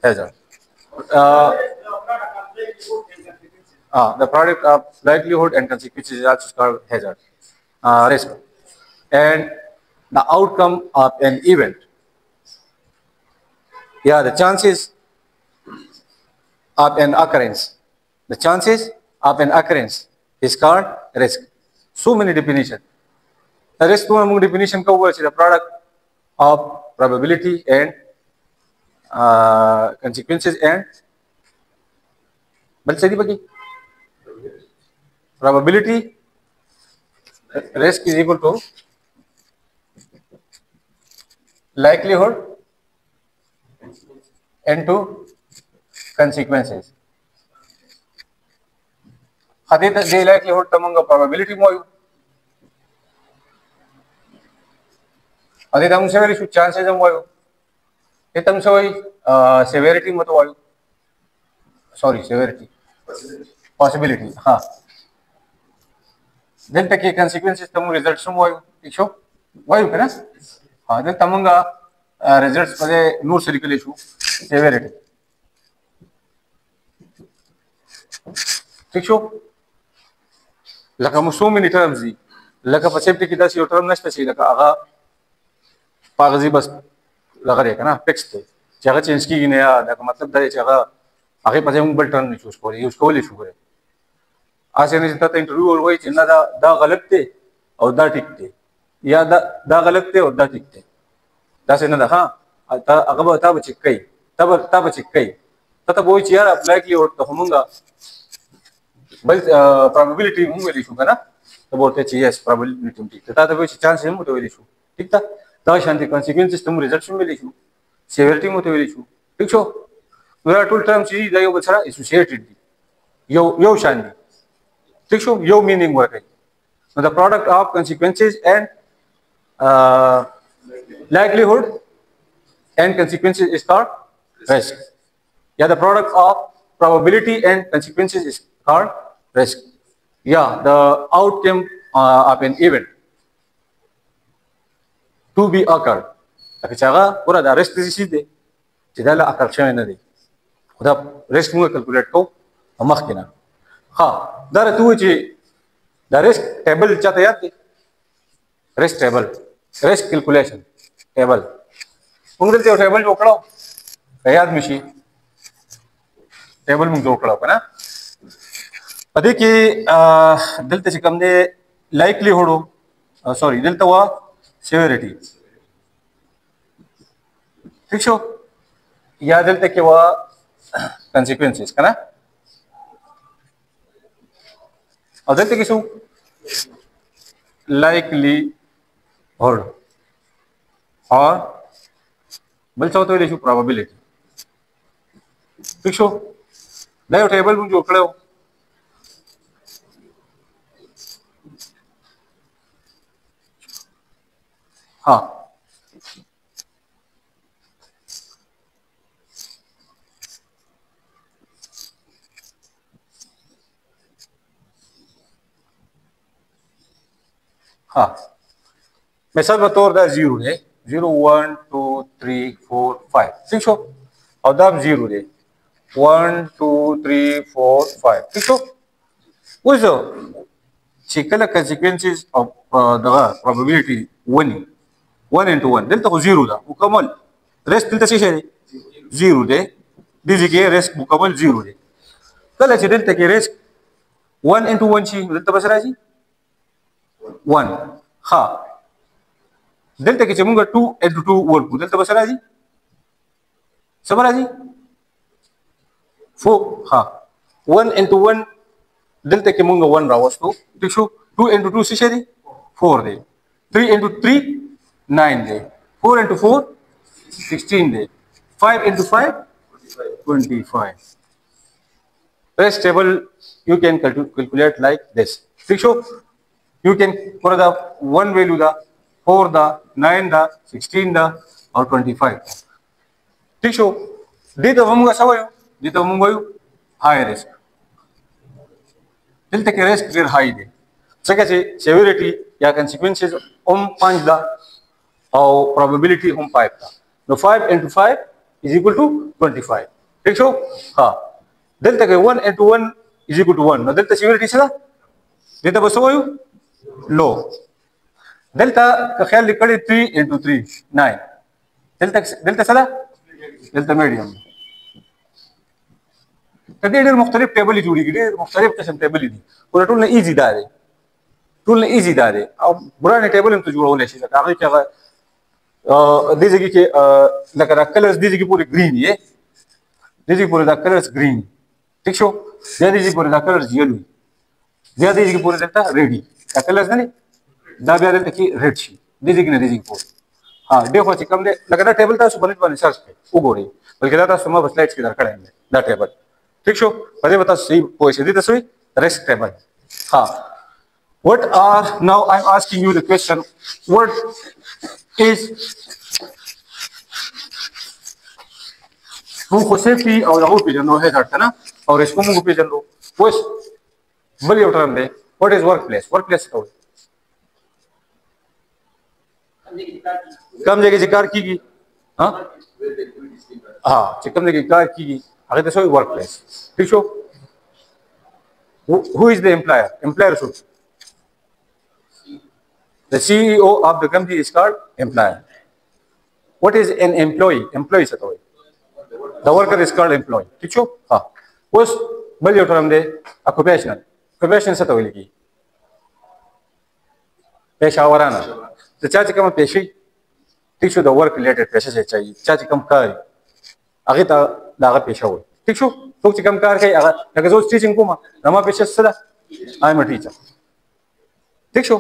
hazard. The product of likelihood and consequences is also called hazard, risk, and the outcome of an event. Yeah, the chances of an occurrence. The chances of an occurrence is called risk. So many definitions. The risk one definition covers the product of probability and consequences and probability risk is equal to likelihood into consequences. Hadith the likelihood tamanga probability mo. Hadith ang severity chances mo. Itang soy severity mo to. Sorry, severity. Possibility. Ha. Then take consequences tamu results mo. Isho. Why you can? Ha. Then tamanga results pade no circle issue severity. Isho. Laka so many terms di. Laka perceptive kita si term na spesi laka aga pagazi bas लगा रहेगा ना फिक्स थे जगह चेंज की नहीं यार का मतलब दारे जगह आगे पचे मुंबई टर्न नहीं चूज करी उसको ले चुके आज नहीं जितना इंटरव्यू और वही जिन्ना दा गलत थे और दा ठीक थे या दा गलत थे और दा ठीक थे दा से ना हाँ अगर बता बच्चे कई तब बच्चे कई तब वही चीज़ यार अप्लाई की और तो हमंगा बस प्रोबेबिलिटी मुंबई ले चुका ना तो बोलते चाहिए प्रोबेबिलिटी ठीक था तब वही चांस है मुझे ले चुका ठीक था शांति consequences तुम results में ले चु severity में तो ले चु ठीक छो मेरा टूल टर्म चीज दायो बचरा associated यो शांति ठीक छो यो meaning वर्क है so the product of consequences and likelihood and consequences is called risk. Yeah, the product of probability and consequences is called risk. Yeah, the outcome of an event to be occurred. Tapi cara pura ada risk di sini, tidak ada occurrence ni. Udah risk mu calculate ko, amak kena. Ha, dar tu je, the risk table cata ya, risk table, risk calculation table. Mungkin tu table jo kalau, kaya misi, table mungkin jo kalau, kan? Adi ki दिल ते कम ने likelihood हो, sorry दिल तो हुआ severity. ठीक शो या दिल तक के वह consequences का ना और दिल तक किसु likelihood और बल चाहते हैं लेशु probability ठीक शो लाइव टेबल में जो करो हाँ हाँ मैं सब बतौर दा 0 है 0 1 2 3 4 5 ठीक शो और दाब 0 है 1 2 3 4 5 ठीक शो वजो चिकला consequences of the probability 1 into 1 delta को 0 दा मुकम्मल rest delta से 0 दे दीजिए के rest मुकम्मल 0 दे कल अच्छे delta के rest 1 into 1 ची delta बस रहा जी 1 हाँ delta के चमुंगा 2 into 2 वर्ग delta बस रहा जी सब रहा जी 4 हाँ 1 into 1 delta के मुंगा 1 रहा वस्तु देखो 2 into 2 से 4 दे 3 into 3 9 दे 4 into 4 16 दे 5 into 5 25 rest table you can calculate like this देखो you can for the one value the 4 the 9 the 16 the or 25 ठीक शो दे तो हम का सवायो दे तो हम high risk दिल तक risk फिर high दे सके से severity या consequences 5 दा और probability 5 दा तो 5 into 5 is equal to 25 ٹھیک شو ها دلته کې 1 into 1 is equal to 1 نو دلته سیوریټي څه ده دلته به څه وایو لو دلته که خیال لیکړی 3 into 3 9 دلته څه ده دلته میډیم کدی ډېر مختلف ټیبل جوړیږي ډېر مختلف قسم ټیبل دي ټول نه ایزي داري ټول نه ایزي داري او برانه ټیبل هم ته جوړول شي دا هغه کې هغه دې ځکه کې لکه دا کلرز دې ځکه پورې گرین یې دې ځکه پورې دا کلرز گرین ٹھیک شو دې ځکه پورې دا کلرز یلو دې ځکه پورې دلته ریډي دا کلرز نه دا بیا دلته کې ریډ شي دې ځکه نه دې ځکه پورې ها ډېر خو چې کم دې لکه دا ټیبل تاسو باندې سرچ کړئ وګورئ بلکې دا تاسو ما سلایډز کې درکړم دا ټیبل ٹھیک شو په دې وتا صحیح پوښتنه دي تاسو ریسک ټیبل ها what are now I'm asking you the question what is who safety او هغه پیژنو هزار کنه او ریسک موږ پیژنو اوس بل یو ټرم دی what is workplace څه وایي کم ځای کې کار کیږي ها چې کم ځای کې کار کیږي هغه ته څه workplace ٹھیک شو who is the employer should the CEO of the company is called employer what is an employee څه ته وایي the worker is called employee ٹھیک شو ها اوس بل یو ټرم دی occupation څه ته ویل کیږي پیشاورانه د چا چې کومه پیشي ٹھیک شو د ورک ریلیټډ پیسې چاهي چا چې کوم کار هغه ته داغه پیشه وي ٹھیک شو څوک چې کوم کار کوي هغه لکه زه ټیچینګ کوم نو پیشه څه ده آی ایم ا ټیچر ٹھیک شو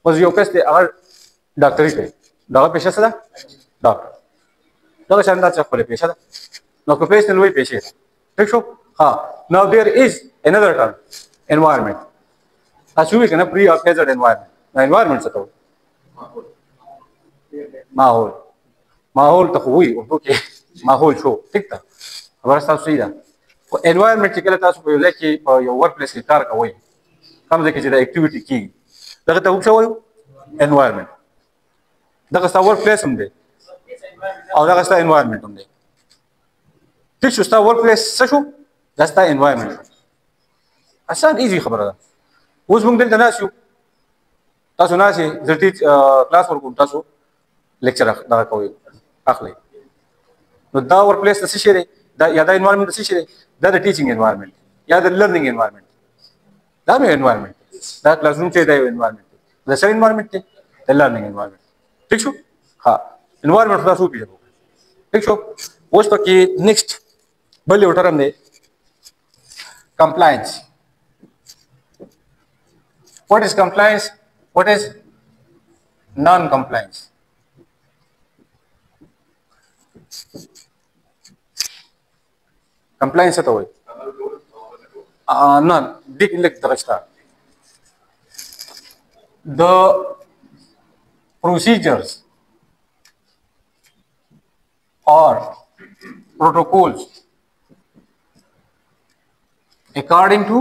اوس یو کس ته هغه ډاکټري کوي داغه پیشه څه ده ډاکټر دا شاندار څه خپل پیشه ده نو پروفیشنل وی پیشه ٹھیک شو ها نو دیر از انذر ټرم environment تاسو وی کنه پری اف هازارد environment environment څه ته ماحول ته وی اردو کې ماحول شو ٹھیک ده خبره تاسو صحیح ده او environment چې کله تاسو په یو ځای کې په یو ورک پلیس کې کار کوئ کوم ځای کې چې د اکټیویټي کیږي دغه ته څه وایو environment دغه ستا ورک پلیس هم دی او دغه ستا environment هم دی ٹھیک شو ستا ورک پلیس څه شو دا ستا environment آسان ایزي خبره ده اوس موږ دلته ناست یو تاسو ناست یې زه کلاس ورکوم تاسو لیکچر دغه کوئ اخلئ نو دا ورک پلیس څه شی دی دا یا دا انوایرمنټ څه شی دی دا د ټیچینګ انوایرمنټ یا د لرنینګ انوایرمنټ دا مې انوایرمنټ دا کلاس روم چې دا یو انوایرمنټ دا څه انوایرمنټ دی د لرنینګ انوایرمنټ ٹھیک شو ها انوایرمنټ تاسو پیژنو ٹھیک شو اوس پکې نیکسټ بل یو ټرم دی compliance what is compliance what is non compliance compliance څه وایي non dik lek درشتا the procedures or protocols according to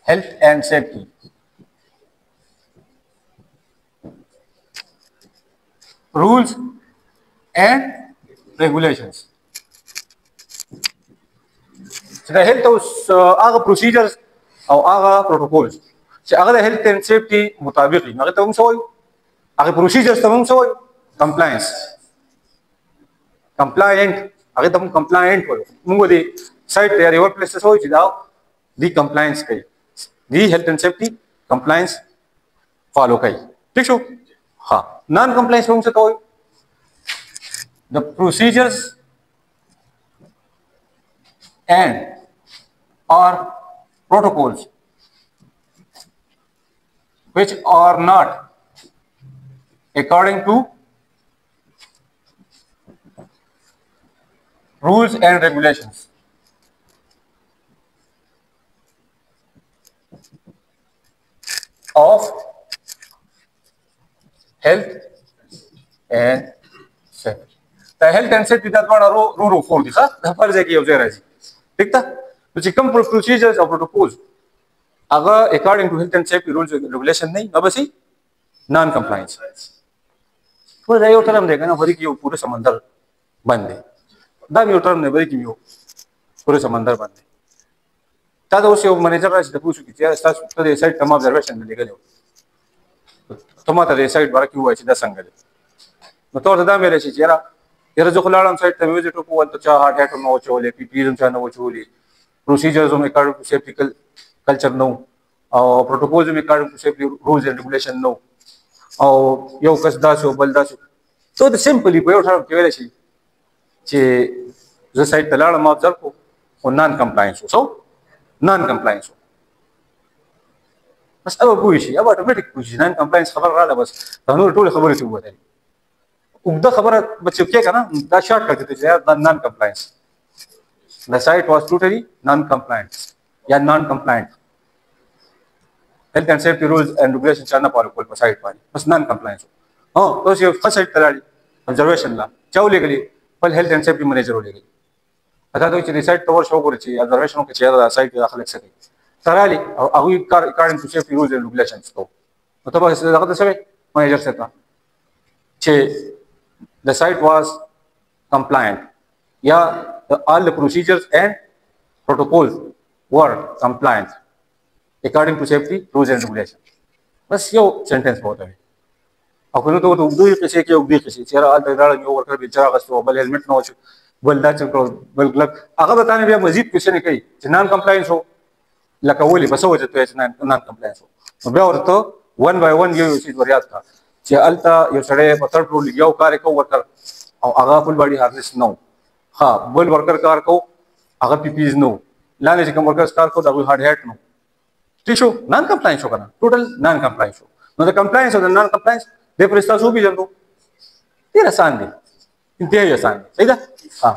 health and safety rules and regulations the health هغه procedures او هغه protocols چې هغه د health and safety مطابق دي هغه ته هم څه وایو هغه procedures ته هم څه وایو compliance compliant هغه ته هم compliant وایو موږ دې سایت ته یو پلیس څه وایو چې دا دی compliance کوي دی health and safety compliance فالو کوي ٹھیک شو ها non compliance هم څه کوي the procedures and or protocols which are not according to rules and regulations of health and safety. The health and safety that one رو فور دي ښه د فرض کې یو ځای راځي ٹھیک ده نو چې کوم procedures او protocols هغه according to health and safety rules and regulation نه نو بس non compliance خو دا یو ټرم دی کنه، ورې کې یو پوره سمندر باندې دا یو ټرم دی، ورې کې یو پوره سمندر باندې. تا دا اوس یو منیجر راشي د پوښتنه کې چې تاسو ته د سایت تمام ابزرویشن لګلې ته ماته د سایت ورکې وایي چې دا څنګه دی، نو ته دا مې راشي چې یاره زه خو لاړم سایت ته مې وزټ وکړو، ته چا هارډ هیټ نو چولې، پی پی هم چا نه چولې، پروسیجرز هم اکارډنګ ټو سیفټي کلچر نو، او پروتوکولز هم اکارډنګ ټو سیفټي رولز اینڈ ریګولیشن نو، او یو کس داسې او بل داسې. سو د سمپلی په یو ټرم کې ویلی شي چې زه سایت ته لاړم ابزرو کو خو نان کمپلاینس و، سو نان کمپلاینس و، بس اب پوه شي، اب اټومیټیک پوه شي نان کمپلاینس خبر رااله، بس دا نور ټولې خبرې ته ووتلې. اوږده خبره بچو کې که نه دا شارټ کټ دی چې دا نان کمپلاینس، the site was totally non-compliant या non-compliant. Health and safety rules and regulations चलना पालो कोई पर site वाली बस non-compliant हो. हाँ तो ये first site तलाड़ी observation ला चाउ ले गली पल health and safety manager हो ले गली अता तो इसे site cover show करे चाहिए observation हो के चाहिए दा site दाखिल कर सके तलाड़ी अगुई according to safety rules and regulations तो मतलब ऐसे दाखिल तो सभी manager से था चे the site was compliant या all the procedures and protocols were compliant according to safety rules and regulations. बस यो sentence बहुत है. अकुन तो दो ही किसी के उगदी किसी चेहरा आल तक डाल न्यू वर्कर बेचारा कस्तो बल हेलमेट ना हो बल दाच को बल ग्लव अगर बताने भी मजीद क्वेश्चन है कई नॉन कंप्लायंस हो लकावली बस हो जाते हैं नॉन कंप्लायंस हो तो बे और तो 1 by 1 ये चीज वरियात था che alta yo sare patar pro ligyaw kare ko worker aw aga full body harness no ha bol worker car को aga pp's no लाने से कम workers कार को da hard hat no tisho non compliance हो करना total non compliance हो no the compliance और the non compliance दे प्रस्ताव सो भी जंदो ये आसान है इंतहाई आसान है सही था हां